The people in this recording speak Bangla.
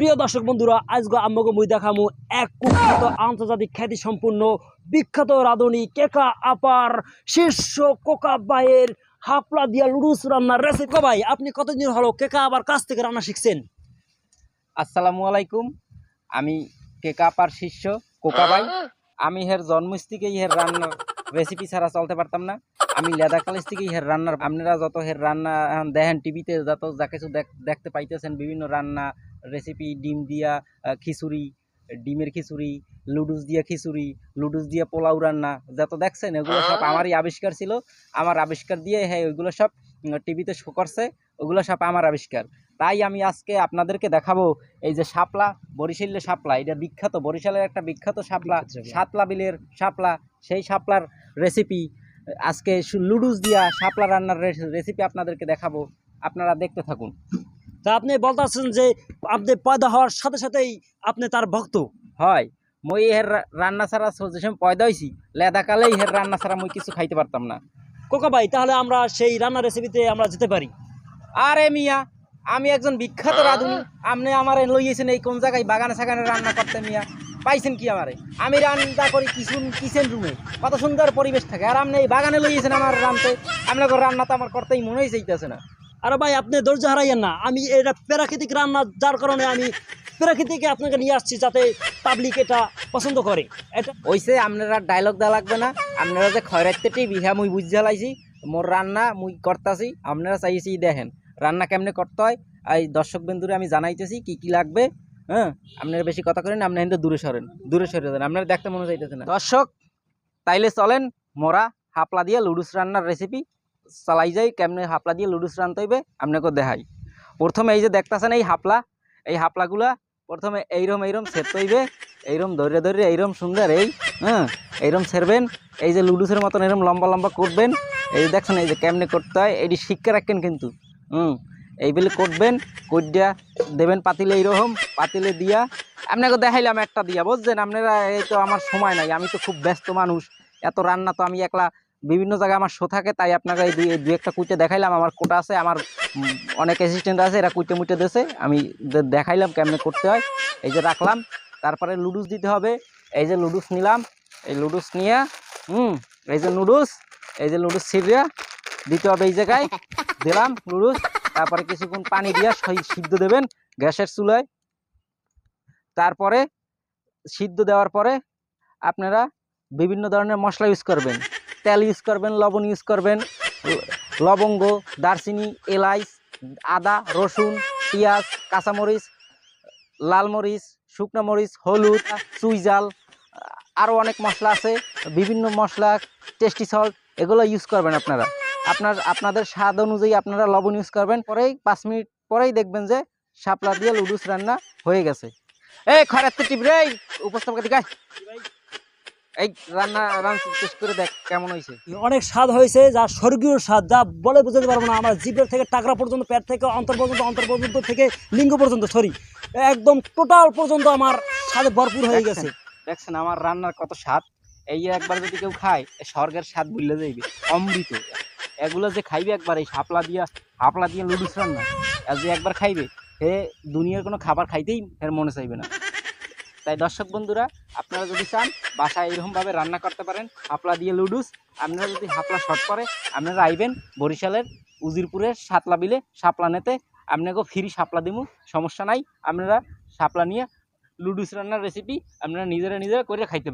প্রিয় দর্শক বন্ধুরা, আজকে আমাকে মুই দেখামু এক কুখ্যাত আন্তর্জাতিক খ্যাতি সম্পূর্ণ বিখ্যাত রাঁধুনি কেকা আপার শীর্ষ কোকা ভাইয়ের হাপলা দিয়া লুডুস রান্নার রেসিপি। ভাই, আপনি কতদিন হলো কেকা আবার কাছ থেকে রান্না শিখছেন? আসসালামু আলাইকুম। আমি কেকা আপার শিষ্য কোকা ভাই। আমি হের জন্মস থেকেই হের রান্নার রেসিপি ছাড়া চলতে পারতাম না। আমি লেদা কলেজ থেকেই হের রান্নার, আপনারা যত হের রান্না দেখেন টিভিতে, যত যা কিছু দেখতে পাইতেছেন বিভিন্ন রান্না রেসিপি, ডিম দিয়া খিচুড়ি, ডিমের খিচুড়ি, লুডুস দিয়া খিচুড়ি, লুডুস দিয়া পোলাও রান্না যত দেখছেন এগুলো সব আমারই আবিষ্কার ছিল। আমার আবিষ্কার দিয়ে হ্যাঁ ওইগুলো সব টিভিতে শো করছে, ওগুলো সব আমার আবিষ্কার। তাই আমি আজকে আপনাদেরকে দেখাবো এই যে শাপলা, বরিশালের শাপলা, এটা বিখ্যাত, বরিশালের একটা বিখ্যাত শাপলা, সাতলা বিলের শাপলা। সেই শাপলার রেসিপি আজকে লুডুস দিয়া শাপলা রান্নার রেসিপি আপনাদেরকে দেখাবো, আপনারা দেখতে থাকুন। তা আপনি বলতেছেন যে আপনি পয়দা হওয়ার সাথে সাথেই আপনি তার ভক্ত? হয়, মই হের রান্না ছাড়া যে সময় পয়দা হয়েছি লেদা কালেই হের রান্না ছাড়া মই কিছু খাইতে পারতাম না। কোকা ভাই, তাহলে আমরা সেই রান্নার রেসিপিতে আমরা যেতে পারি? আরে মিয়া, আমি একজন বিখ্যাত রাঁধুনি, আপনি আমারে লইয়েছেন এই কোন জায়গায় বাগানে সাগানে রান্না করতে? মিয়া পাইছেন কি আমারে? আমি রান্না করি কিচেন রুমে, কত সুন্দর পরিবেশ থাকে, আর আপনি এই বাগানে লইয়েছেন আমার রান্নাতে। আপনাকে রান্না তো আমার করতেই মনেই চাইতেছে না। আরে ভাই, আপনি ধৈর্য হারাইয়েন না। আমি এটা প্রাকৃতিক রান্না, যার কারণে আমি প্রাকৃতিক আপনাকে নিয়ে আসছি, যাতে পাবলিক এটা পছন্দ করে। এটা ওইসে আপনারা ডায়লগ দেওয়া লাগবে না। আপনারা যে খয়রাইতে টিভি, হ্যাঁ মুই বুঝতে লাইছি, মোর রান্না মুই করতেছি, আপনারা চাইছি দেখেন রান্না কেমনে করতে হয়। এই দর্শক বন্ধুরে আমি জানাইতেছি কি কি লাগবে। হ্যাঁ, আপনারা বেশি কথা করেন, আপনি কিন্তু দূরে সরে যান, আপনারা দেখতে মনে চাইতেছে না। দর্শক তাইলে চলেন মোরা হাপলা দিয়ে লুডুস রান্নার রেসিপি চালাই যাই। কেমনে হাপলা দিয়ে লুডুস রানতে হইবে আপনাকে দেখাই। প্রথমে এই যে দেখতেছেন এই হাপলা, এই হাপলাগুলা প্রথমে এইরম সেরতে হইবে, এইরম ধরে ধরে এইরম সুন্দর এইরম সেরবেন। এই যে লুডুসের মতন এরম লম্বা লম্বা করবেন। এই যে দেখছেন এই যে কেমনে করতে হয়, এটি শিক্ষা রাখেন কিন্তু। এইগুলি করবেন, কইডা দেবেন পাতিলে, এইরকম পাতিলে দিয়া আপনাকে দেখাইলাম একটা দিয়া, বুঝছেন? আপনারা এই তো আমার সময় নাই, আমি তো খুব ব্যস্ত মানুষ, এত রান্না তো আমি একলা, বিভিন্ন জায়গায় আমার শো থাকে, তাই আপনাকে এই দুই একটা কুইটে দেখাইলাম। আমার কোটা আছে, আমার অনেক অ্যাসিস্ট্যান্ট আছে, এরা কুইটে মুইটে দেশে, আমি দেখাইলাম কেমনে করতে হয়। এই যে রাখলাম, তারপরে লুডুস দিতে হবে। এই যে লুডুস নিলাম, এই লুডুস নিয়ে এই যে লুডুস ছিঁড়িয়া দিতে হবে এই জায়গায়। দিলাম লুডুস, তারপরে কিছুক্ষণ পানি দিয়া সিদ্ধ দেবেন গ্যাসের চুলায়। তারপরে সিদ্ধ দেওয়ার পরে আপনারা বিভিন্ন ধরনের মশলা ইউজ করবেন, তেল ইউজ করবেন, লবণ ইউজ করবেন, লবঙ্গ, দারচিনি, এলাচ, আদা, রসুন, পেঁয়াজ, কাঁচামরিচ, লাল মরিচ, শুকনো মরিচ, হলুদ, চুইজাল, আরও অনেক মশলা আছে, বিভিন্ন মশলা, টেস্টি সল্ট, এগুলো ইউজ করবেন আপনারা। আপনাদের স্বাদ অনুযায়ী আপনারা লবণ ইউজ করবেন। পরেই 5 মিনিট পরেই দেখবেন যে শাপলা দিয়ে লুডুস রান্না হয়ে গেছে। এই খরাতে টিপরে উপস্থাপক দিকে এই রান্না শেষ করে দেখ কেমন হয়েছে। অনেক স্বাদ হয়েছে, যা স্বর্গীয় স্বাদ, যা বলে বোঝাতে পারবো না। আমার জিভের থেকে টাকরা পর্যন্ত, পেট থেকে অন্তর পর্যন্ত, অন্তর পর্যন্ত থেকে লিঙ্গ পর্যন্ত, একদম টোটাল পর্যন্ত আমার স্বাদে ভরপুর হয়ে গেছে। দেখছেন আমার রান্নার কত স্বাদ। এই একবার যদি কেউ খায় স্বর্গের স্বাদ ভুলে যাইবে, অমৃত। এগুলো যে খাইবে একবার, এই হাপলা দিয়ে লুডুস রান্না যে একবার খাইবে, হে দুনিয়ার কোনো খাবার খাইতেই এর মনে চাইবে না। তাই দর্শক বন্ধুরা, আপনারা যদি চান বাসায় এরকমভাবে রান্না করতে পারেন হাপলা দিয়ে লুডুস। আপনারা যদি হাপলা শর্ট করে আপনারা আইবেন বরিশালের উজিরপুরের সাতলা বিলে শাপলা নেতে, আপনাকেও ফ্রি শাপলা দিমু, সমস্যা নাই। আপনারা শাপলা নিয়ে লুডুস রান্নার রেসিপি আপনারা নিজেরা করে খাইতে পারেন।